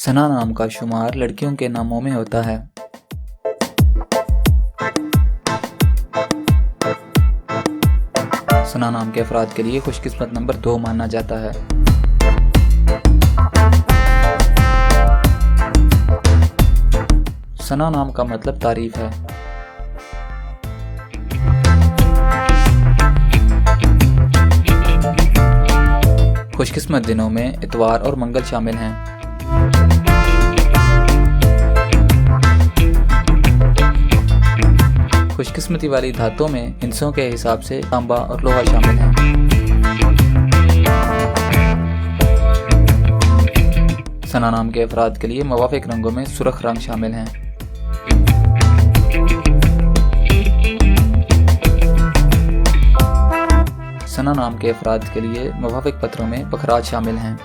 सना नाम का शुमार लड़कियों के नामों में होता है। सना नाम के अफराद के लिए खुशकिस्मत नंबर 2 माना जाता है। सना नाम का मतलब तारीफ है। खुशकिस्मत दिनों में इतवार और मंगल शामिल हैं। खुशकिस्मती वाली धातों में हिस्सों के हिसाब से तांबा और लोहा शामिल हैं। सना नाम के अफराद के लिए मुवाफिक रंगों में सुर्ख रंग शामिल हैं। सना नाम के अफराद के लिए मुवाफिक पत्रों में पखराज शामिल हैं।